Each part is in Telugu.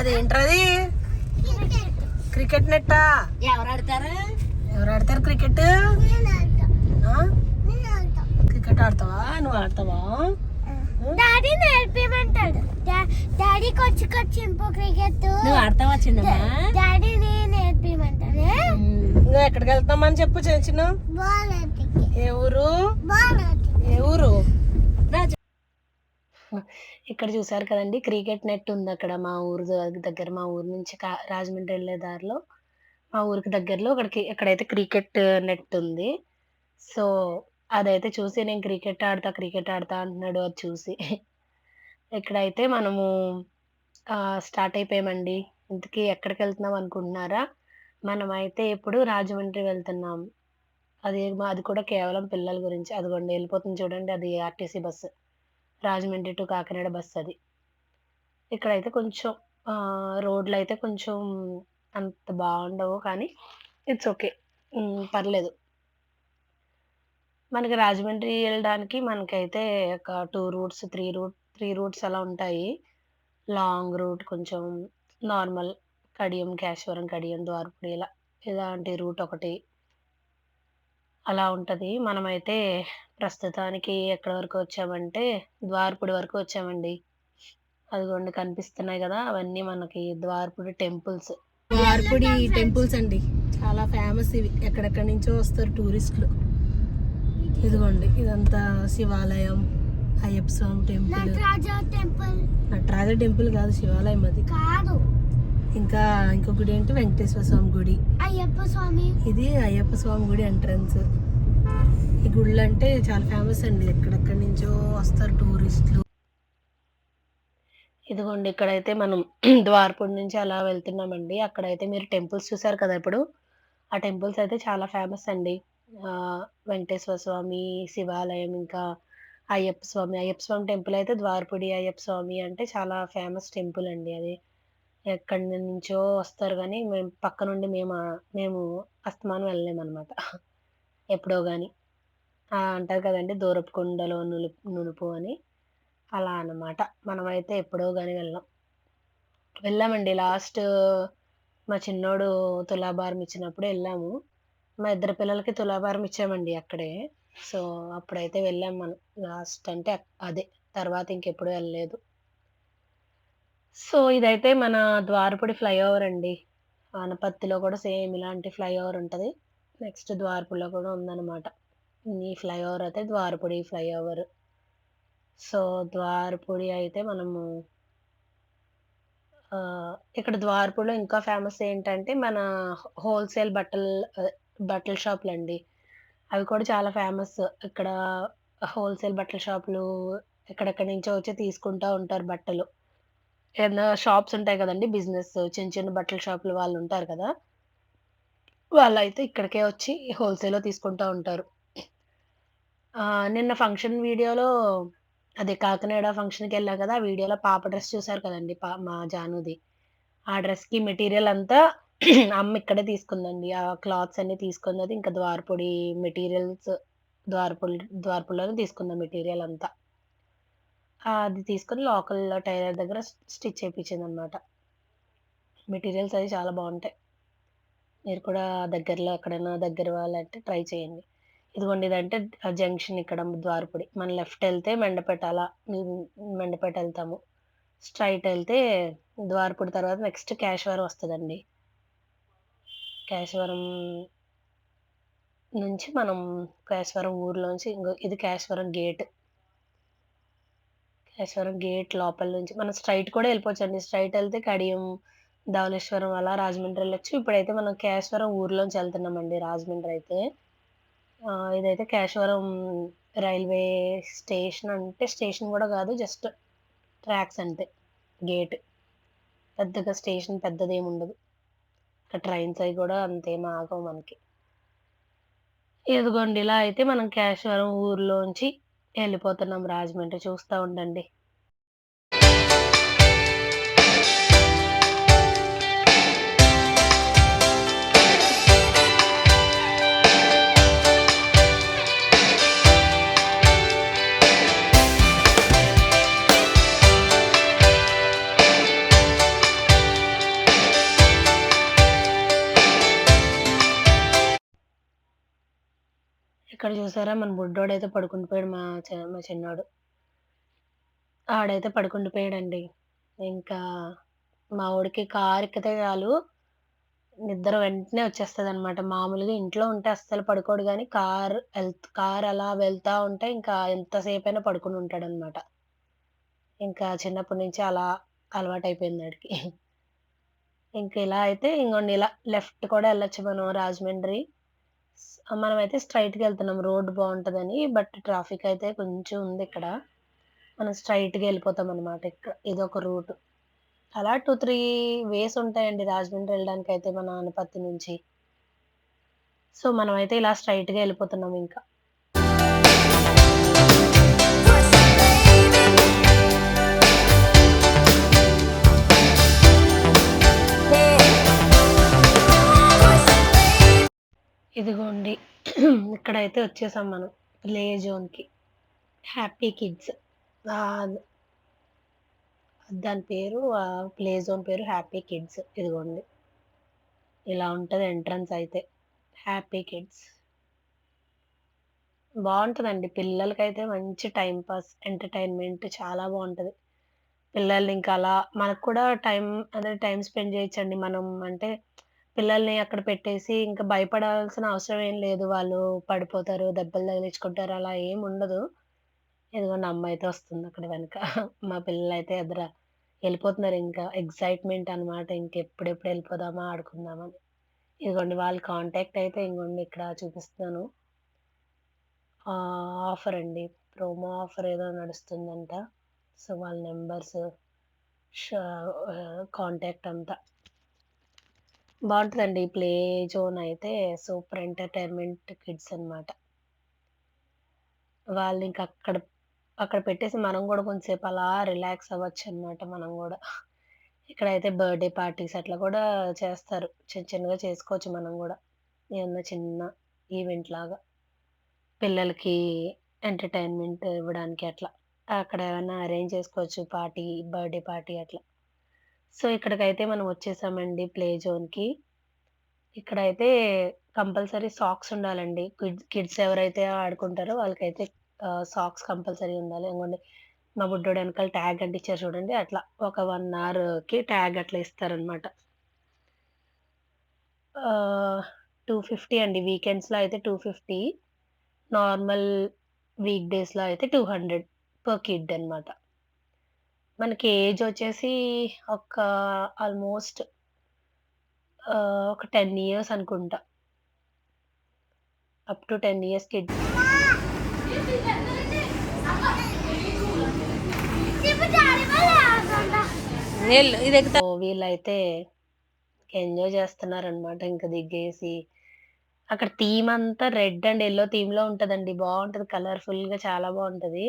అదేంటది? క్రికెట్ నెట్టా? ఎవరు ఆడతారు క్రికెట్? క్రికెట్ ఆడతావా? నువ్వు ఆడతావా? డాడీ నేర్పిమంటాడు. డాడీకి వచ్చి క్రికెట్ నువ్వు ఆడతావా చిన్నమ్మా? డాడీ నేర్పిమంటాడు. ఇంకా ఎక్కడికి వెళ్తామని చెప్పు చిన్న. ఏ ఊరు? ఏ ఊరు? ఇక్కడ చూసారు కదండి, క్రికెట్ నెట్ ఉంది అక్కడ మా ఊరు దగ్గర. మా ఊరు నుంచి రాజమండ్రి వెళ్ళే దారిలో మా ఊరికి దగ్గరలో ఎక్కడైతే క్రికెట్ నెట్ ఉంది. సో అదైతే చూసి నేను క్రికెట్ ఆడతా అంటున్నాడు. అది చూసి ఇక్కడైతే మనము స్టార్ట్ అయిపోయామండి. ఇంతకీ ఎక్కడికి వెళ్తున్నాం అనుకుంటున్నారా? మనమైతే ఇప్పుడు రాజమండ్రి వెళ్తున్నాం. అది కూడా కేవలం పిల్లల గురించి. అదిగోండి వెళ్ళిపోతుంది చూడండి, అది RTC bus, Rajahmundry to Kakinada bus అది. ఇక్కడైతే కొంచెం రోడ్లు అయితే కొంచెం అంత బాగుండవు, కానీ ఇట్స్ ఓకే, పర్లేదు. మనకి రాజమండ్రి వెళ్ళడానికి మనకైతే ఒక 2 రూట్స్ 3 రూట్స్ అలా ఉంటాయి. లాంగ్ రూట్ కొంచెం, నార్మల్ కడియం, కేశవరం, కడియం, ద్వారపుడి ఇలాంటి రూట్ ఒకటి అలా ఉంటుంది. మనమైతే ప్రస్తుతానికి ఎక్కడి వరకు వచ్చామంటే ద్వారపుడి వరకు వచ్చామండి. అదిగోండి కనిపిస్తున్నాయి కదా, అవన్నీ మనకి ద్వారపుడి టెంపుల్స్. ద్వారపుడి టెంపుల్స్ అండి, చాలా ఫేమస్ ఇవి. ఎక్కడెక్కడి నుంచో వస్తారు టూరిస్టులు. ఇదిగోండి ఇదంతా శివాలయం, అయ్యప్ప స్వామి టెంపుల్. నటరాజ టెంపుల్ కాదు, శివాలయం అది కాదు. ఇంకా ఇంకో గుడి ఏంటి, వెంకటేశ్వర స్వామి గుడి, అయ్యప్ప స్వామి. ఇది అయ్యప్ప స్వామి గుడి ఎంట్రన్స్. ఈ గుళ్ళు అంటే చాలా ఫేమస్ అండి, ఎక్కడెక్కడి నుంచో వస్తారు టూరిస్టులు. ఇదిగోండి ఇక్కడైతే మనం ద్వారపుడి నుంచి అలా వెళ్తున్నామండి. అక్కడైతే మీరు టెంపుల్స్ చూసారు కదా ఇప్పుడు, ఆ టెంపుల్స్ అయితే చాలా ఫేమస్ అండి. వెంకటేశ్వర స్వామి శివాలయం, ఇంకా అయ్యప్ప స్వామి టెంపుల్ అయితే ద్వారపుడి అయ్యప్ప స్వామి అంటే చాలా ఫేమస్ టెంపుల్ అండి. అది ఎక్కడి నుంచో వస్తారు, కానీ మేము పక్క నుండి మేము అస్తమానం వెళ్ళలేమన్నమాట. ఎప్పుడో కానీ అంటారు కదండి, దూరపు కొండలో నునుపు అని, అలా అన్నమాట. మనమైతే ఎప్పుడో కానీ వెళ్ళామండి. లాస్ట్ మా చిన్నోడు తులాభారం ఇచ్చినప్పుడు వెళ్ళాము. మా ఇద్దరు పిల్లలకి తులాభారం ఇచ్చామండి అక్కడే. సో అప్పుడైతే వెళ్ళాం మనం లాస్ట్, అంటే అదే తర్వాత ఇంకెప్పుడు వెళ్ళలేదు. సో ఇదైతే మన ద్వారపుడి ఫ్లైఓవర్ అండి. ఆనపత్తిలో కూడా సేమ్ ఇలాంటి ఫ్లైఓవర్ ఉంటుంది. నెక్స్ట్ ద్వారపుడిలో కూడా ఉందన్నమాట. ఈ ఫ్లైఓవర్ అయితే ద్వారపుడి ఫ్లైఓవర్. సో ద్వారపుడి అయితే మనము ఇక్కడ ద్వారపుడిలో ఇంకా ఫేమస్ ఏంటంటే మన హోల్సేల్ బట్టల షాపులు అండి. అవి కూడా చాలా ఫేమస్. ఇక్కడ హోల్సేల్ బట్టల షాపులు ఎక్కడెక్కడి నుంచో వచ్చి తీసుకుంటూ ఉంటారు బట్టలు. ఏదైనా షాప్స్ ఉంటాయి కదండి, బిజినెస్ చిన్న చిన్న బట్టల షాపులు వాళ్ళు ఉంటారు కదా, వాళ్ళైతే ఇక్కడికే వచ్చి హోల్సేల్లో తీసుకుంటూ ఉంటారు. నిన్న ఫంక్షన్ వీడియోలో, అదే కాకినాడ ఫంక్షన్కి వెళ్ళాం కదా, ఆ వీడియోలో పాప డ్రెస్ చూసారు కదండి, మా జానుది. ఆ డ్రెస్కి మెటీరియల్ అంతా అమ్మ ఇక్కడే తీసుకుందండి. ఆ క్లాత్స్ అన్ని తీసుకున్నది ఇంకా ద్వారపుడి మెటీరియల్స్, ద్వారపుడిలోనే తీసుకుందాం మెటీరియల్ అంతా. అది తీసుకొని లోకల్ టైలర్ దగ్గర స్టిచ్ చేయించింది అనమాట. మెటీరియల్స్ అది చాలా బాగుంటాయి. మీరు కూడా దగ్గరలో ఎక్కడైనా దగ్గర వాళ్ళంటే ట్రై చేయండి. ఇదిగోండి ఇదంటే జంక్షన్ ఇక్కడ ద్వారపుడి. మనం లెఫ్ట్ వెళ్తే మెండపేట, అలా మెండపేట వెళ్తాము. స్ట్రైట్ వెళ్తే ద్వారపుడి తర్వాత నెక్స్ట్ కేశవరం వస్తుందండి. కేశవరం నుంచి మనం కేశవరం ఊర్లోంచి ఇది కేశవరం గేట్. కేశవరం గేట్ లోపల నుంచి మనం స్ట్రైట్ కూడా వెళ్ళిపోవచ్చండి. స్ట్రైట్ వెళ్తే కడియం, ధవళేశ్వరం అలా రాజమండ్రి వెళ్ళొచ్చు. ఇప్పుడైతే మనం కేశవరం ఊర్లోంచి వెళ్తున్నామండి రాజమండ్రి అయితే. ఇదైతే కేశవరం రైల్వే స్టేషన్, అంటే స్టేషన్ కూడా కాదు, జస్ట్ ట్రాక్స్ అంతే. గేట్ పెద్దగా స్టేషన్ పెద్దది ఏమి ఉండదు. ఇక్కడ ట్రైన్స్ అవి కూడా అంతేం ఆగవు మనకి. ఇదిగోండి ఇలా అయితే మనం కేశవరం ఊర్లోంచి వెళ్ళిపోతున్నాం రాజమండ్రి. చూస్తూ ఉండండి. చూసారా మన బుడ్డోడైతే పడుకుండిపోయాడు మా చిన్నోడు. ఆడైతే పడుకుండిపోయాడండి. ఇంకా మా వోడికి కారెక్కితే చాలు నిద్ర వెంటనే వచ్చేస్తదనమాట. మామూలుగా ఇంట్లో ఉంటే అస్సలు పడుకోడు గానీ కార్ అలా వెళ్తా ఉంటే ఇంకా ఎంతసేపైనా పడుకొని ఉంటాడనమాట. ఇంకా చిన్నప్పటి నుంచి అలా అలవాటయిపోయింది ఆడికి. ఇంక ఇలా అయితే ఇంగోండి ఇలా లెఫ్ట్ కూడా ఎళ్ళొచ్చు మనం రాజమండ్రి. మనమైతే స్ట్రెయిట్‌గెళ్తున్నాం రోడ్ బావుంటదని. బట్ ట్రాఫిక్ అయితే కొంచెం ఉందిక్కడ. మనం స్ట్రెయిట్‌గా ఎళ్ళిపోతామనమాట ఇక్కడ. ఇదొక రూట్. అలా 2, 3 వేస్ ఉంటాయండి రాజమండ్రి ఎళ్ళడానికైతే మన అనపర్తి నుంచి. సో, మనమైతే ఇలా స్ట్రెయిట్‌గా ఎళ్ళిపోతున్నాం ఇంకా. ఇదిగోండి ఇక్కడైతే వచ్చేసాం మనం ప్లే జోన్‌కి. Happy kids. ఆహ్, దాని పేరు ప్లే జోన్ పేరు హ్యాపీ కిడ్స్. ఇదిగోండి. ఇలా ఉంటది ఎంట్రన్స్ అయితే. Happy kids. బావుంటదండి. పిల్లలకైతే మంచి టైమ్ పాస్, ఎంటర్‌టైన్‌మెంట్ చాలా బావుంటది. పిల్లల్ని ఇంకా అలా మనకు కూడా టైమ్ స్పెండ్ చేయొచ్చండి. మనం అంటే పిల్లల్ని అక్కడ పెట్టేసి ఇంక భయపడాల్సిన అవసరం ఏం లేదు. వాళ్ళు పడిపోతారు, దెబ్బలు తగిలించుకుంటారు అలా ఏముండదు. ఇదిగోండి అమ్మైతే వస్తుంది అక్కడ వెనక. మా పిల్లలైతే ఎళ్ళిపోతున్నారింకా. ఎక్సైట్‌మెంట్ అన్నమాట. ఇంకెప్పుడెప్పుడు ఎళ్ళిపోదామా ఆడుకుందామని. ఇదిగోండి వాళ్ళ కాంటాక్ట్ అయితే ఇంగోండి ఇక్కడ చూపిస్తున్నాను. ఆఫర్ అండి. ప్రోమో ఆఫర్ ఏదో నడుస్తుందంట. సో, వాళ్ళ నంబర్స్ షా కాంటాక్ట్ అంతా. బావుంటదండి. ప్లే జోన్ అయితే సూపర్ ఎంటర్‌టైన్‌మెంట్ కిడ్స్ అన్నమాట. వాళ్ళనింక అక్కడ పెట్టేసి మనం గూడా కొంసేపు అలా రిలాక్స్ అవ్వచ్చనమాట మనం గూడా. ఇక్కడైతే బర్త్‌డే పార్టీస్ అట్లా గూడా చేస్తారు. చిన్నగా చేసుకోవచ్చు మనం గూడా. ఏమన్నా చిన్న ఈవెంట్ లాగా. పిల్లలకి ఎంటర్‌టైన్‌మెంట్ ఇవ్వడానికి అట్లా. అక్కడ ఏమన్నా అరేంజ్ చేసుకోవచ్చు బర్త్‌డే పార్టీ అట్లా. సో, ఇక్కడికైతే మనం వచ్చేసామండి ప్లే జోన్‌కి. ఇక్కడైతే కంపల్సరీ సాక్స్ ఉండాలండి. కిడ్స్ ఎవరైతే ఆడుకుంటారో వాళ్ళకైతే సాక్స్ కంపల్సరీ ఉండాలి. ఇంగోండి మా బుడ్డోడు ఎనకాల ట్యాగ్ అంటించారు చూడండి అట్లా. ఒక 1 అవర్‌కి ట్యాగ్ అట్లా ఇస్తారనమాట. 250 అండి. వీకెండ్స్‌లో అయితే 250. నార్మల్ వీక్ డేస్‌లో అయితే 200 పర్ కిడ్ అనమాట. మనకి ఏజ్ వచ్చేసి ఒక ఆల్‌మోస్ట్ ఒక 10 ఇయర్స్ అనుకుంటా. Up to 10 years kids. So, వీళ్ళైతే ఎంజాయ్ చేస్తున్నారనమాట. ఇంక దిగేసి అక్కడ థీమ్ అంతా రెడ్ అండ్ యెల్లో థీమ్‌లో ఉంటదండి. బావుంటది. కలర్‌ఫుల్‌గా చాలా బావుంటది.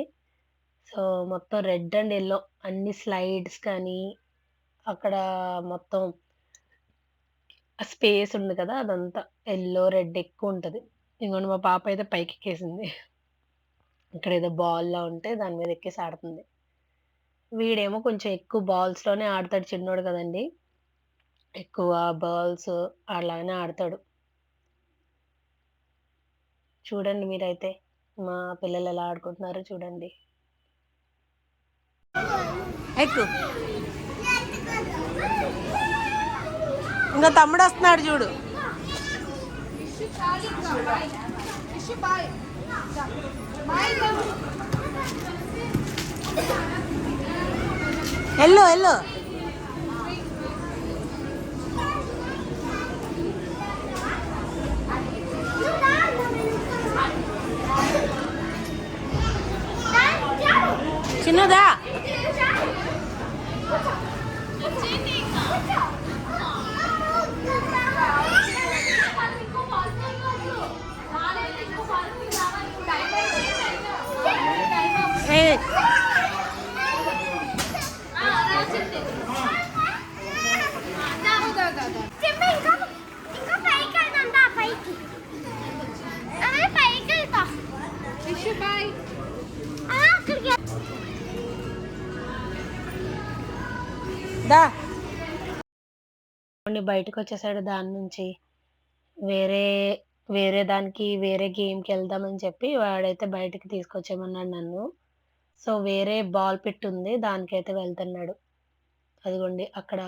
సో, మొత్తం రెడ్ అండ్ యెల్లో అన్ని స్లైడ్స్ కానీ, అక్కడ మొత్తం ఆ స్పేస్ ఉంది కదా! అదంతా యెల్లో, రెడ్ ఎక్కువుంటది. ఇదిగోండి మా పాప అయితే పైకెక్కేసింది. ఇక్కడేదో బాల్‌లా ఉంటే దాని మీద ఎక్కేసి ఆడుతుంది. వీడేమో కొంచెం ఎక్కువ బాల్స్‌లోనే ఆడతాడు చిన్నోడు కదండీ! ఎక్కువ బాల్స్ అలానే ఆడతాడు. చూడండి మీరైతే. మా పిల్లలెలా ఆడుకుంటున్నారో చూడండి. ఎక్కు ఇంకా తమ్ముడు వస్తున్నాడు చూడు. ఎల్లు ఎల్లు చిన్నదా. ఇంకా పైకి వెళ్దాం పైకి. అదే పైకి వెళ్తా. బాయ్. అక్కడికి దా బయటకొచ్చేసాడు దాని నుంచి. వేరే వేరే దానికి వేరే గేమ్‌కెళ్దామని చెప్పి వాడైతే బయటికి తీసుకొచ్చేయమన్నాడు నన్ను. సో, వేరే బాల్ పిట్ ఉంది. దానికైతే వెళ్తున్నాడు. అదిగోండి అక్కడ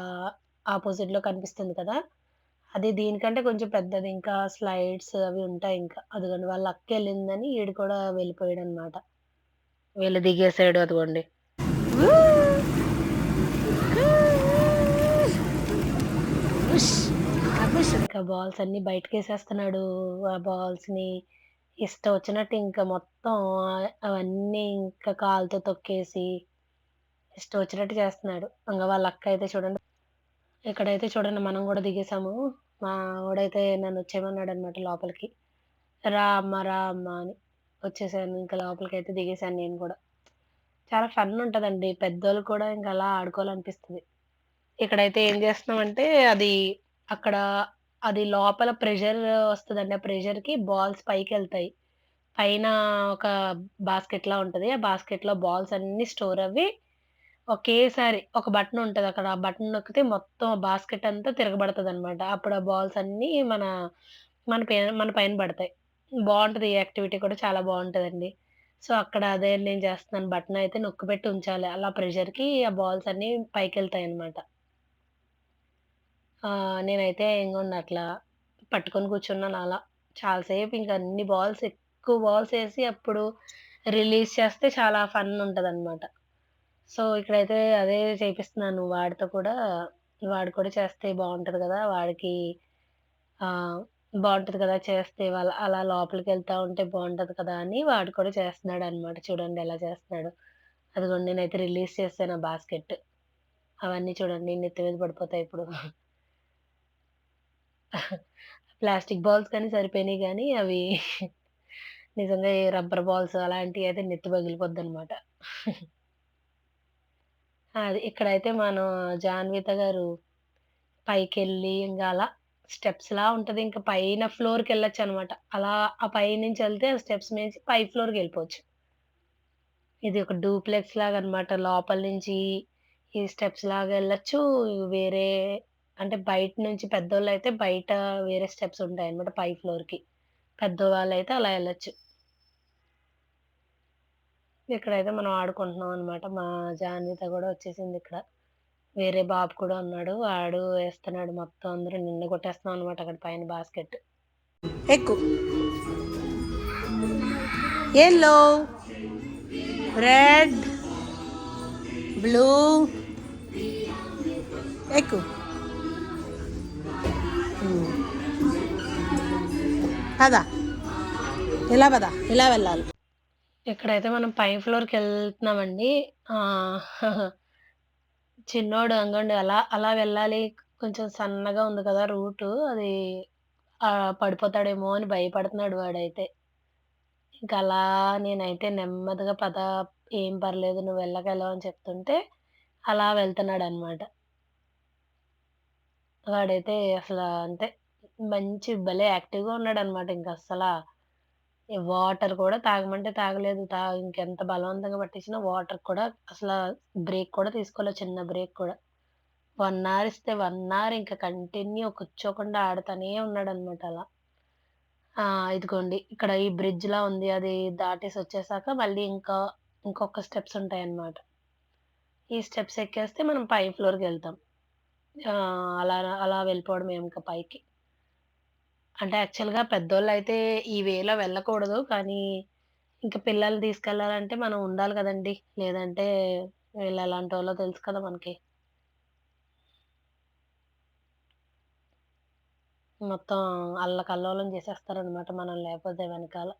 ఆపోజిట్‌లో కనిపిస్తుంది కదా! అది దీనికంటే కొంచెం పెద్దది. ఇంకా స్లైడ్స్ అవి ఉంటాయింకా. అదిగోండి వాళ్ళ అక్కెళ్ళిందని ఈడు కూడా వెళ్ళిపోయాడనమాట. వెళ్లి దిగేసాడు అదిగోండి. ఇంకా బాల్స్ అన్నీ బయటకేసేస్తున్నాడు. ఆ బాల్స్‌ని ఇష్టం వచ్చినట్టు ఇంకా మొత్తం అవన్నీ ఇంకా కాలుతో తొక్కేసి ఇష్టం వచ్చినట్టు చేస్తున్నాడు. ఇంగ వాళ్ళ అక్క అయితే చూడండి ఇక్కడైతే చూడండి మనం గూడా దిగేసాము. మా వోడైతే నన్నొచ్చేయమన్నాడనమాట లోపలికి. రా అమ్మ, రా అమ్మ అని. వచ్చేసాను ఇంకా లోపలికైతే దిగేసాను నేను గూడా. చాలా ఫన్ ఉంటదండి. పెద్దోళ్ళు కూడా ఇంక అలా ఆడుకోవాలనిపిస్తది. ఇక్కడైతే ఏం జేస్తున్నామంటే అది అక్కడ అది లోపల ప్రెషర్ వస్తదండి. ఆ ప్రెషర్‌కి బాల్స్ పైకెళ్తాయి. పైన ఒక బాస్కెట్‌లా ఉంటది. ఆ బాస్కెట్‌లో బాల్స్ అన్నీ స్టోర్ అవ్వి ఒకేసారి ఒక బటన్ ఉంటదక్కడ. ఆ బటన్ నొక్కితే మొత్తం ఆ బాస్కెట్ అంతా తిరగబడతదనమాట. అప్పుడు ఆ బాల్స్ అన్నీ మన పైన పడతాయి. బావుంటది. ఈ యాక్టివిటీ కూడా చాలా బావుంటదండి. సో, అక్కడ అదే నేను చేస్తున్నాను. బటన్ అయితే నొక్కిపెట్టి ఉంచాలి. అలా ప్రెషర్‌కి ఆ బాల్స్ అన్నీ పైకెళ్తాయనమాట. నేనైతే ఇంగోండి అట్లా పట్టుకొని కూర్చున్నాను అలా. చాలా సేపు ఇంక అన్ని బాల్స్ ఎక్కువ బాల్స్ ఏసి అప్పుడు రిలీజ్ చేస్తే చాలా ఫన్ ఉంటదనమాట. సో, ఇక్కడైతే అదే చేపిస్తున్నాను వాడితో కూడా. వాడు కూడా చేస్తే బావుంటది గదా! వాడికి ఆహ్, బావుంటది కదా! చేస్తే అలా లోపలికెళ్తా ఉంటే బావుంటది కదా! అని వాడు కూడా చేస్తున్నాడనమాట. చూడండి ఎలా చేస్తున్నాడో. అదిగోండి నేనైతే రిలీజ్ చేశాను ఆ బాస్కెట్. అవన్నీ చూడండి నెత్తి మీద పడిపోతాయి ఇప్పుడు. ప్లాస్టిక్ బాల్స్ కానీ సరిపోయినాయి గానీ అవి నిజంగా ఏ రబ్బర్ బాల్స్ అలాంటియయితే నెత్తి పగిలిపోద్దనమాట. అది ఇక్కడైతే మనం జాన్విత గారు పైకెళ్ళి ఇంగ అలా స్టెప్స్‌లా ఉంటది. ఇంక పైన ఫ్లోర్‌కెళ్ళొచ్చనమాట. అలా ఆ పైనుంచెళ్తే స్టెప్స్ మీంచి పై ఫ్లోర్‌కెళ్ళిపోవచ్చు. ఇది ఒక డూప్లెక్స్ లాగనమాట. లోపల నుంచి ఈ స్టెప్స్ లాగా ఎళ్ళొచ్చు. వేరే అంటే బయట నుంచి పెద్దోళ్ళైతే బయట వేరే స్టెప్స్ ఉంటాయన్నమాట పై ఫ్లోర్‌కి. పెద్దవాళ్ళైతే అలా ఎళ్ళొచ్చు. ఇక్కడైతే మనం ఆడుకుంటున్నాం అనమాట. మా జాన్విత గూడా వచ్చేసిందిక్కడ. వేరే బాబు కూడా ఉన్నాడు. వాడు ఏస్తున్నాడు మొత్తం అందరూ నిండ కొట్టేస్తున్నాం అనమాట అక్కడ పైన బాస్కెట్. ఎక్కు. Yellow, red, blue. ఎక్కు. పద. పద. ఇలా వెళ్ళాలి. ఇక్కడైతే మనం పై ఫ్లోర్‌కెళ్తున్నామండి. చిన్నోడు అంగోండి అలా అలా వెళ్ళాలి. కొంచెం సన్నగా ఉంది కదా రూటు. అది పడిపోతాడేమో అని భయపడుతున్నాడు వాడైతే. ఇంక అలా నేనైతే నెమ్మదిగా పద ఏం పర్లేదు నువ్వు వెళ్ళగలవు అని చెప్తుంటే అలా వెళ్తున్నాడనమాట. వాడైతే అంటే మంచి భలే యాక్టివ్‌గా ఉన్నాడనమాట. వాటర్ కూడా తాగమంటే తాగలేదు. ఇంకెంత బలవంతంగా పట్టించినా వాటర్ కూడా బ్రేక్ కూడా తీసుకోలేదు. చిన్న బ్రేక్ కూడా. 1 అవర్ ఇస్తే 1 అవర్ ఇంక కంటిన్యూ కూర్చోకుండా ఆడుతానే ఉన్నాడనమాట అలా. ఇదిగోండి ఇక్కడ ఈ బ్రిడ్జ్‌లా ఉంది. అది దాటేసొచ్చేసాక మళ్ళీ ఇంకొక స్టెప్స్ ఉంటాయన్నమాట. ఈ స్టెప్స్ ఎక్కేస్తే మనం పై ఫ్లోర్‌కెళ్తాం. అలా అలా వెళ్ళిపోవడమే ఇంక పైకి. అంటే యాక్చువల్‌గా పెద్దోళ్ళైతే ఈ వేలో వెళ్ళకూడదు. కానీ ఇంక పిల్లల్ని తీసుకెళ్ళాలంటే మనం ఉండాలి గదండీ! లేదంటే వీళ్ళెలాంటోళ్ళో తెలుసు కదా మనకి. మొత్తం అల్లకల్లోలం చేసేస్తారనమాట మనం లేపోతే వెనకాల.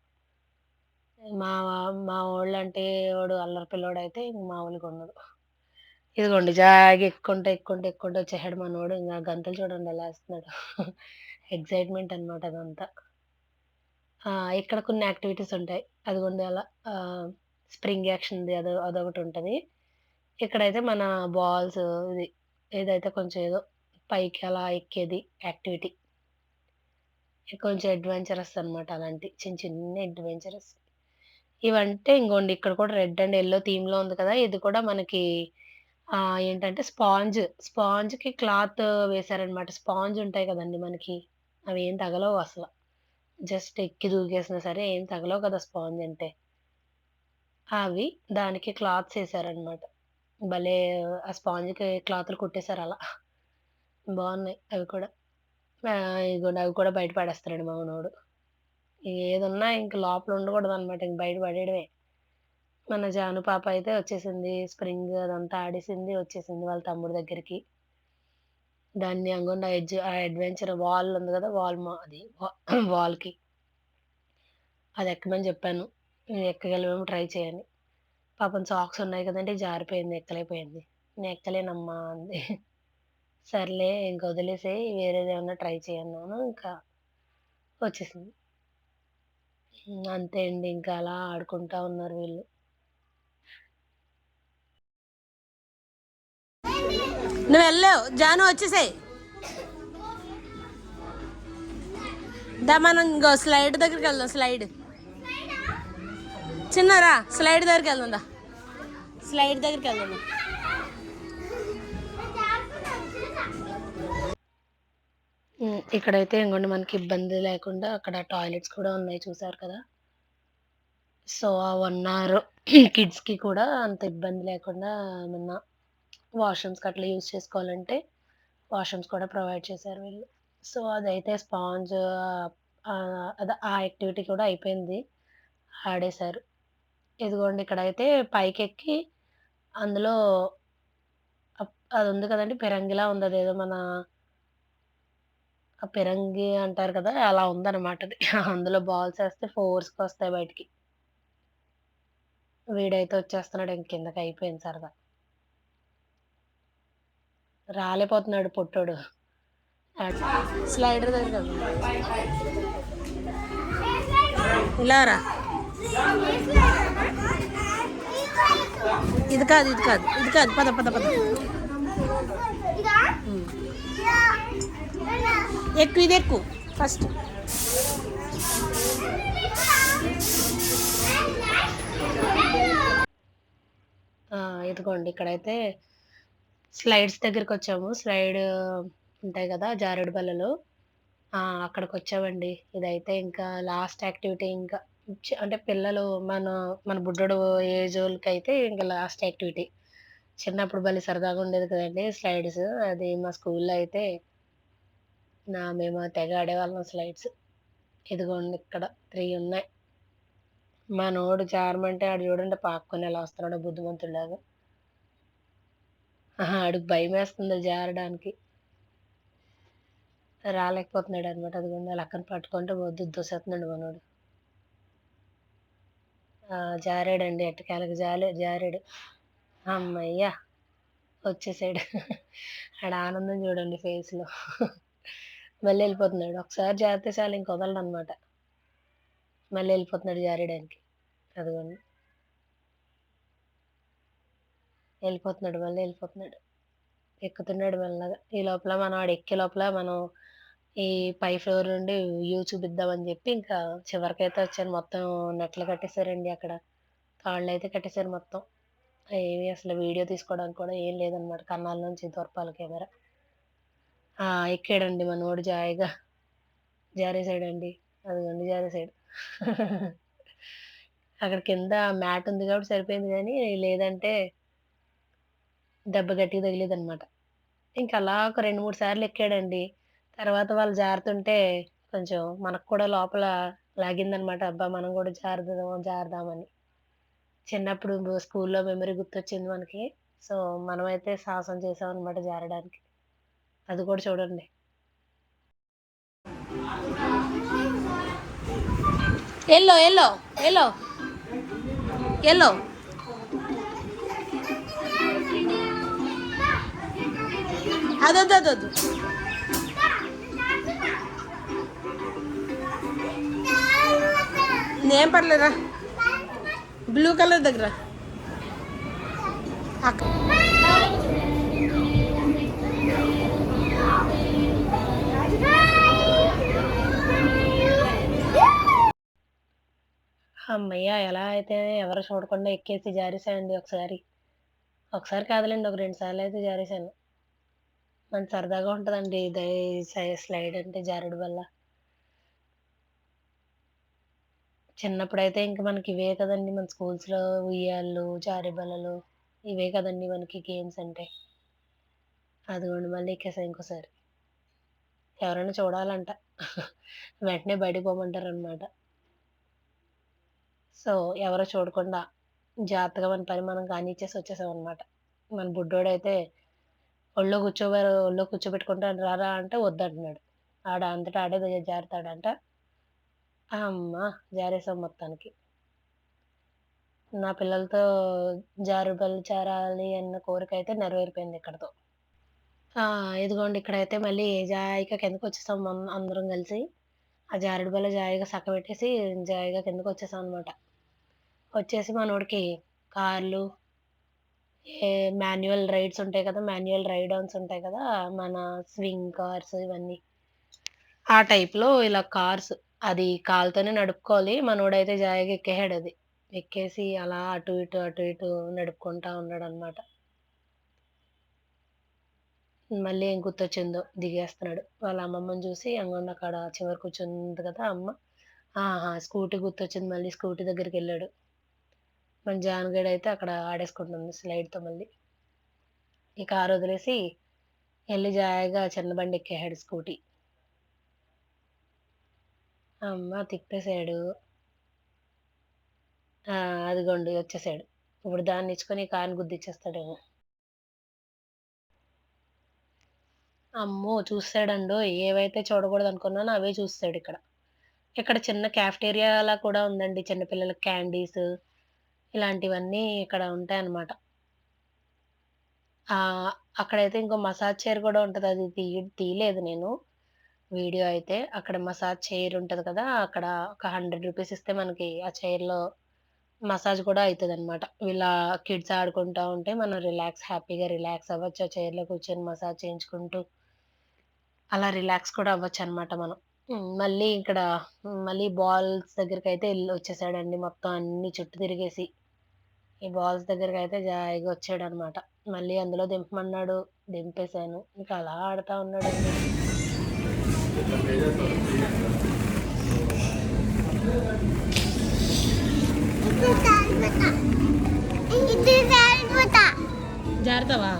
మా మా వోళ్ళంటే వోడు అల్లరి పిల్లోడైతే ఇంక మామూలుగుండదు. ఇదిగోండి ఎక్కుంట, ఎక్కుంట, ఎక్కుంట వచ్చేసాడు మనోడు. ఇంగ గంతులు చూడండి ఎలా ఏస్తున్నాడో. ఎక్సైట్‌మెంట్ అనమాట అదంతా. ఇక్కడ కొన్ని యాక్టివిటీస్ ఉంటాయి. అదిగోండి అలా ఆహ్, స్ప్రింగ్ యాక్షన్‌ది అదొకటుంటది. ఇక్కడైతే మన బాల్స్ ఇది ఏదైతే కొంచెం ఏదో పైకి అలా ఎక్కేది యాక్టివిటీ. కొంచెం అడ్వెంచరస్ అనమాట అలాంటి. చిన్ని అడ్వెంచరస్. ఇవంటే ఇంగోండి ఇక్కడ కూడా రెడ్ అండ్ యెల్లో థీమ్‌లో ఉంది కదా! ఇది కూడా మనకి ఏంటంటే స్పాంజ్‌కి క్లాత్ వేశారనమాట. స్పాంజ్ ఉంటాయి కదండీ మనకి. అవేం తగలవు అసల. జస్ట్ ఎక్కి దూకేసినా సరే ఏం తగలవు కదా స్పాంజ్ అంటే. అవి దానికి క్లాత్స్ ఏసారనమాట. భలే ఆ స్పాంజ్‌కి క్లాతులు కుట్టేసారు అలా. బావున్నాయి అవి కూడా. ఇగోండి అవి కూడా బయట పడేస్తున్నాడు మా మనోడు. ఏదున్నా ఇంక లోపల ఉండకూడదనమాట. ఇంక బయట పడేయడమే. మన జాను పాప అయితే వచ్చేసింది. స్ప్రింగ్ అదంతా ఆడేసింది. వచ్చేసింది వాళ్ళ తమ్ముడి దగ్గరికి. దాన్ని అంగొండి ఆ అడ్వెంచర్ వాల్ ఉంది గదా! వాల్ మా అది వాల్‌కి అది ఎక్కమని జెప్పాను. ఎక్కగలవేమో ట్రై చెయ్యని. పాపం సాక్స్ ఉన్నాయి కదండీ! జారిపోయింది. ఎక్కలేకపోయింది. నేను ఎక్కలేనమ్మా అంది. సర్లే ఇంక వదిలేసేయి వేరేదేమన్నా ట్రై చెయి అన్నాను. ఇంకా వచ్చేసింది. అంతే అండి. ఇంకా అలా ఆడుకుంటా ఉన్నారు వీళ్ళు. నువ్వెళ్ళావు. జాను వచ్చేసేయి. దా మనం ఇంకో స్లైడ్ దగ్గరికి వెళ్దాం. స్లైడ్ చిన్నరా స్లైడ్ దగ్గరికి వెళ్దాం. దా స్లైడ్ దగ్గరికి వెళ్దాం. ఇక్కడైతే ఇంగోండి మనకి ఇబ్బంది లేకుండా అక్కడ టాయిలెట్స్ కూడా ఉన్నాయి చూసారు కదా! సో, ఆ 1 అవర్ కిడ్స్‌కి కూడా అంత ఇబ్బంది లేకుండా ఏమన్నా వాష్‌రూమ్స్‌కి అట్లా యూజ్ చేసుకోవాలంటే వాష్‌రూమ్స్ కూడా ప్రొవైడ్ చేశారు వీళ్ళు. సో, అదైతే స్పాంజ్ అదే ఆ యాక్టివిటీ కూడా అయిపోయింది. ఆడేశారు. ఇదిగోండి ఇక్కడైతే పైకెక్కి అందులో అదుంది కదండీ! పిరంగిలా ఉంది. అదేదో మన ఆ పిరంగి అంటారు కదా! అలా ఉందన్నమాట అది. అందులో బాల్స్ ఏస్తే ఫోర్స్‌గొస్తాయి బయటికి. వీడైతే వచ్చేస్తున్నాడు ఇంక కిందకి అయిపోయింది సరదా. రాలేపోతున్నాడు పొట్టోడు. స్లైడర్ దగ్గరికి వెళ్దాం. ఇలా రా. ఇది కాదు ఇది కాదు ఇది కాదు. పద పద పద. ఎక్కు ఇది ఎక్కు ఫస్ట్. ఇదిగోండి ఇక్కడైతే స్లైడ్స్ దగ్గరికొచ్చాము. ఉంటాయి గదా! జారుడు బల్లలు. అక్కడికొచ్చామండి. ఇదైతే ఇంకా లాస్ట్ యాక్టివిటీ ఇంకా. అంటే పిల్లలు మన బుడ్డోడు ఏజోళ్ళకైతే ఇంక లాస్ట్ యాక్టివిటీ. చిన్నప్పుడు భలే సరదాగా ఉండేది కదండీ స్లైడ్స్. అది మా స్కూల్‌లో అయితే మేము తెగ ఆడేవాళ్ళం స్లైడ్స్. ఇదిగోండి ఇక్కడ 3 ఉన్నాయి. మనోడు జారమంటే ఆడు చూడండి పాక్కొని ఎలా వస్తున్నాడో బుద్ధిమంతుడిలాగా. ఆడికి భయమేస్తుంది జారడానికి. రాలేకపోతున్నాడనమాట. అదిగోండి ఆళ్ళ అక్కని పట్టుకుంటే దూసేస్తున్నాడు మనోడు. జారాడండి ఎట్టకేలకు జారాడు. హమ్మయ్య! వచ్చేసాడు. ఆడి ఆనందం చూడండి ఫేస్‌లో. మళ్ళీ ఎళ్ళిపోతున్నాడు. ఒకసారి జారితే చాలు ఇంక వదలడనమాట. మళ్ళీ ఎళ్ళిపోతున్నాడు జారేయడానికి. అదిగోండి. ఎళ్ళిపోతున్నాడు. మళ్ళీ ఎళ్ళిపోతున్నాడు. ఎక్కుతున్నాడు మెల్లగా. ఈ లోపల మనం ఆడెక్కే లోపల మనం ఈ పై ఫ్లోర్ నుండి వ్యూ చూపిద్దామని జెప్పి ఇంకా చివరికైతే వచ్చాను. మొత్తం నెట్లు కట్టేసారండి అక్కడ. తాళ్ళైతే కట్టేసారు మొత్తం. ఏమి అసలు వీడియో తీసుకోవడానికి కూడా ఏం లేదనమాట. కన్నాల నుంచి దొరపాలి కెమెరా. ఎక్కాడండి మనోడు జాయిగా. జారేసాడండి. అదిగోండి జారేసాడు. అక్కడ కింద మ్యాట్ ఉంది కాబట్టి సరిపోయింది గానీ, లేదంటే దెబ్బ గట్టిగా తగిలేదనమాట. ఇంకలా ఒక 2, 3 సార్లు ఎక్కాడండి. తర్వాత వాళ్ళు జారుతుంటే కొంచెం మనకు కూడా లోపల లాగిందనమాట. అబ్బా! మనం గూడా జారుదామని. చిన్నప్పుడు స్కూల్లో మెమరీ గుర్తొచ్చింది మనకి. సో, మనమైతే సాహసం చేసామనమాట జారడానికి. అది కూడా చూడండి. Yellow yellow yellow yellow. అదొద్దు. నేం పర్లేదా. బ్లూ కలర్ దగ్గర హమ్మయ్య! ఎలా అయితే ఎవరు చూడకుండా ఎక్కేసి జారేసానండి ఒకసారి. ఒకసారి కాదులెండి. ఒక 2 సార్లయితే జారేసాను. మంచి సరదాగా ఉంటదండి. స్లైడ్ అంటే జారుడు బల్ల. చిన్నప్పుడైతే ఇంక మనకి ఇవే కదండీ మన స్కూల్స్‌లో ఉయ్యాలలు, జారెబల్లలు ఇవే కదండీ మనకి గేమ్స్ అంటే. అదిగోండి మళ్ళీ ఎక్కేసా ఇంకోసారి. ఎవరైనా చూడాలంట. వెంటనే బయటికి పోమంటారనమాట. సో, ఎవరు చూడకుండా జాగ్రత్తగా మన పని మనం కానిచ్చేసి వచ్చేసామనమాట. మన బుడ్డోడైతే ఒళ్ళో కూర్చోబెట్టుకుంటాను రారా అంటే వద్దంటున్నాడు. అంతట ఆడే జారుతాడంట. హమ్మా! జారేసాం మొత్తానికి. నా పిల్లలతో జారుబలు జారాలి అన్న కోరికైతే నెరవేరిపోయింది ఇక్కడితో. ఇదిగోండి ఇక్కడైతే మళ్ళీ జాయిగా కిందకొచ్చేసాం అందరం కలిసి. ఆ జారుడు బల్ల జాయిగా సక్కబెట్టేసి జాయిగా కిందకొచ్చేసామనమాట. వచ్చేసి మనోడికి కార్లు, మాన్యువల్ రైడ్స్ ఉంటాయి కదా! మాన్యువల్ రైడ్ ఆన్స్ ఉంటాయి కదా! మన స్వింగ్ కార్స్ ఇవన్నీ. ఆ టైప్‌లో ఇలా కార్స్ అది కాలుతోనే నడుపుకోవాలి. మనోడైతే జాయిగా ఎక్కేసాడది. ఎక్కేసి అలా అటు ఇటు, అటు ఇటు నడుపుకుంటా ఉన్నాడనమాట. మళ్ళీ ఏం గుర్తొచ్చిందో దిగేస్తున్నాడు. వాళ్ళ అమ్మమ్మని చూసి అంగొండి అక్కడ చివర కూర్చుంది కదా అమ్మ. ఆహా! స్కూటీ గుర్తొచ్చింది మళ్ళీ స్కూటీ దగ్గరికెళ్ళాడు. మన జానుగడైతే అక్కడ ఆడేసుకుంటుంది స్లైడ్‌తో మళ్ళీ. ఈ కారొదిలేసి ఎళ్లి జాయిగా చిన్న బండెక్కేసాడు స్కూటీ. అమ్మ తిప్పేసాడు. అదిగోండి వచ్చేసాడు. ఇప్పుడు దాన్నిచ్చుకొని కార్‌ని గుద్దిచ్చేస్తాడేమో. అమ్మో! చూసేసాడండోయ్! ఏవైతే చూడకూడదనుకున్నానో అవే చూసేసాడిక్కడ. ఇక్కడ చిన్న కాఫెటేరియాలా కూడా ఉందండి. చిన్న పిల్లలకి క్యాండీస్ ఇలాంటివన్నీ ఇక్కడ ఉంటాయన్నమాట. అక్కడైతే ఇంకో మసాజ్ చైర్ కూడా ఉంటది. అది తీయలేదు నేను వీడియో అయితే. అక్కడ మసాజ్ చైర్ ఉంటది కదా! అక్కడ ఒక ₹100 ఇస్తే మనకి ఆ చైర్‌లో మసాజ్ కూడా అయితదనమాట. ఇలా కిడ్స్ ఆడుకుంటా ఉంటే మనం హ్యాపీగా రిలాక్స్ అవ్వచ్చు. ఆ చైర్‌లో కూర్చొని మసాజ్ చేయించుకుంటూ అలా రిలాక్స్ కూడా అవ్వచ్చనమాట మనం. మళ్ళీ ఇక్కడ మళ్ళీ బాల్స్ దగ్గరికైతే వచ్చేసాడండి మొత్తం అన్ని చుట్టూ తిరిగేసి. ఈ బాల్స్ దగ్గరకైతే జాయిగా వచ్చాడనమాట. మళ్ళీ అందులో దింపమన్నాడు. దింపేసాను. ఇంక అలా ఆడుతా ఉన్నాడండి. జారుతావా?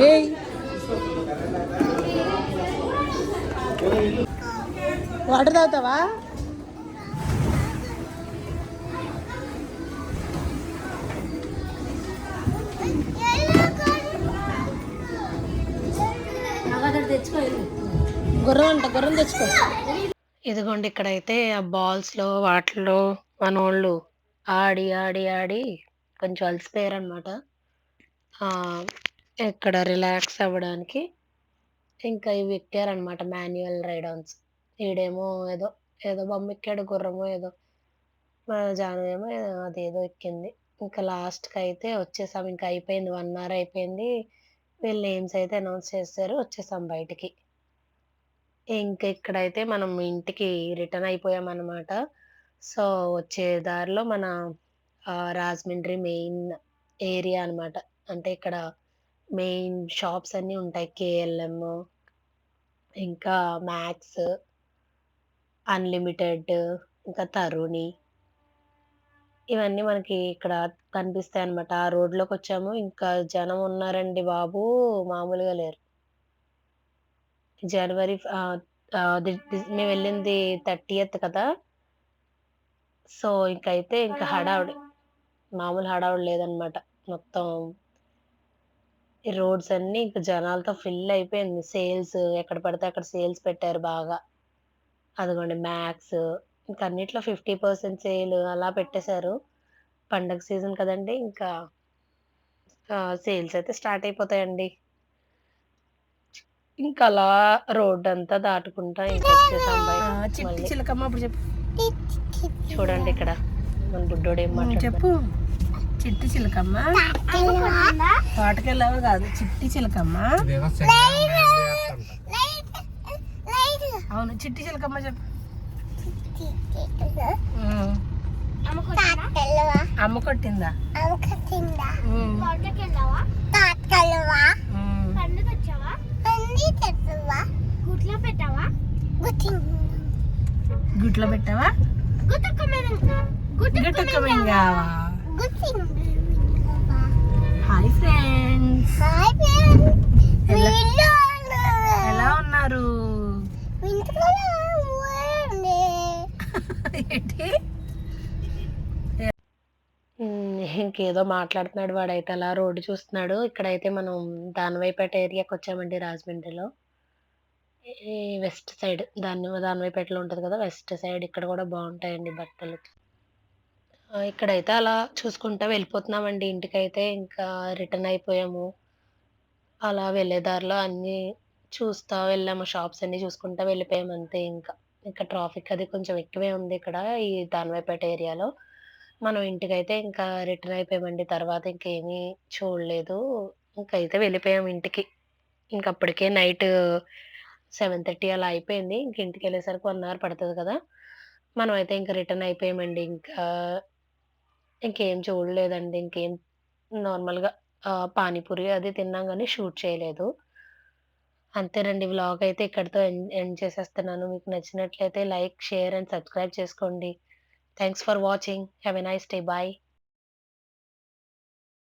ఏయ్ వాటర్ తాగుతావా? గుర్రం తెచ్చుకో. ఇదిగోండి ఇక్కడైతే ఆ బాల్స్‌లో వాటిల్లో మనోళ్ళు ఆడి కొంచెం అలసిపోయారనమాట. ఇక్కడ రిలాక్స్ అవ్వడానికి ఇంకా ఇవి ఎక్కారనమాట మాన్యువల్ రైడ్ ఆన్స్. ఈడేమో ఏదో బొమ్మెక్కాడు గుర్రమో ఏదో. మా జాను ఏమో అదేదో ఎక్కింది. ఇంకా లాస్ట్‌కయితే వచ్చేసాం. ఇంక అయిపోయింది. 1 అవర్ అయిపోయింది. వీళ్ళు నేమ్స్ అయితే అనౌన్స్ చేసేసారు. వచ్చేసాం బయటికి. ఇంక ఇక్కడైతే మనం ఇంటికి రిటర్న్ అయిపోయామనమాట. సో, వచ్చే దారిలో మన రాజమండ్రి మెయిన్ ఏరియా అనమాట. అంటే ఇక్కడ మెయిన్ షాప్స్ అన్నీ ఉంటాయి. కేఎల్ఎమ్, ఇంకా మ్యాక్స్, అన్‌లిమిటెడ్, ఇంకా తరుణి. ఇవన్నీ మనకి ఇక్కడ కనిపిస్తాయన్నమాట. ఆ రోడ్‌లోకొచ్చాము. ఇంకా జనం ఉన్నారండి బాబు! మామూలుగా లేరు. జనవరి ఆహ్, ఆహ్, ది ది మేమెళ్ళింది 30థ్ కదా! సో, ఇంక హడావిడి. మామూలు హడావిడి లేదనమాట. మొత్తం ఈ రోడ్స్ అన్నీ ఇంక జనాలతో ఫిల్ అయిపోయింది. సేల్స్ ఎక్కడ పడితే అక్కడ సేల్స్ పెట్టారు బాగా. అదిగోండి మ్యాక్స్ ఇంక అన్నిట్లో 50% సేల్ అలా పెట్టేశారు. పండగ సీజన్ కదండీ! ఇంకా సేల్స్ అయితే స్టార్ట్ అయిపోతాయండి. ఇంకలా రోడ్డంతా దాటుకుంటా ఇంకొచ్చేసాం బయటికి చిట్టి మళ్ళీ. చిలకమ్మ ఇప్పుడు చెప్పు. చూడండి ఇక్కడ మన బుడ్డోడు ఏం మాట్లాడుతున్నాడు. చెప్పు. చిట్టి చిలకమ్మ తోటకెళ్ళావు కాదు. చిట్టి చిలకమ్మ అవును, చిట్టి చిలకమ్మ చెప్పు. అమ్మ కొట్టిందా? గుట్లో పెట్టావా? గుట్లో పెట్టావా? గుట్టక్క మింగావా? హాయ్ ఫ్రెండ్స్, ఎలా ఉన్నారు? ఏంటి? ఇంకేదో మాట్లాడుతున్నాడు వాడైతే, అలా రోడ్డు చూస్తున్నాడు. ఇక్కడైతే మనం దానవైపేట ఏరియాకి వచ్చామండి రాజమండ్రిలో. ఈ వెస్ట్ సైడ్ దానవైపేటలో ఉంటది కదా, వెస్ట్ సైడ్. ఇక్కడ కూడా బాగుంటాయండి బట్టలు. ఇక్కడైతే అలా చూసుకుంటా వెళ్ళిపోతున్నామండి ఇంటికైతే. ఇంకా రిటర్న్ అయిపోయాము. అలా వెళ్ళే దారిలో అన్నీ చూస్తా వెళ్ళాము. షాప్స్ అన్నీ చూసుకుంటా వెళ్ళిపోయాము అంతే ఇంకా. ఇంకా ట్రాఫిక్ అది కొంచెం ఎక్కువే ఉంది ఇక్కడ ఈ దానవాయిపేట ఏరియాలో. మనం ఇంటికైతే ఇంకా రిటర్న్ అయిపోయామండి. తర్వాత ఇంకేమీ చూడలేదు. ఇంకైతే వెళ్ళిపోయాము ఇంటికి. ఇంకప్పటికే నైట్ 7:30 అలా అయిపోయింది. ఇంక ఇంటికెళ్ళేసరికి 1 అవర్ పడతది కదా! మనమైతే ఇంక రిటర్న్ అయిపోయామండి. ఇంకా ఇంకేం చూడలేదండి. ఇంకేం నార్మల్‌గా పానీపూరి అది తిన్నాం గానీ షూట్ చేయలేదు. అంతేనండి. వ్లాగ్ అయితే ఇక్కడితో ఎండ్ చేసేస్తున్నాను. మీకు నచ్చినట్లయితే లైక్, షేర్ అండ్ సబ్స్క్రైబ్ చేసుకోండి. Thanks for watching. Have a nice day. By.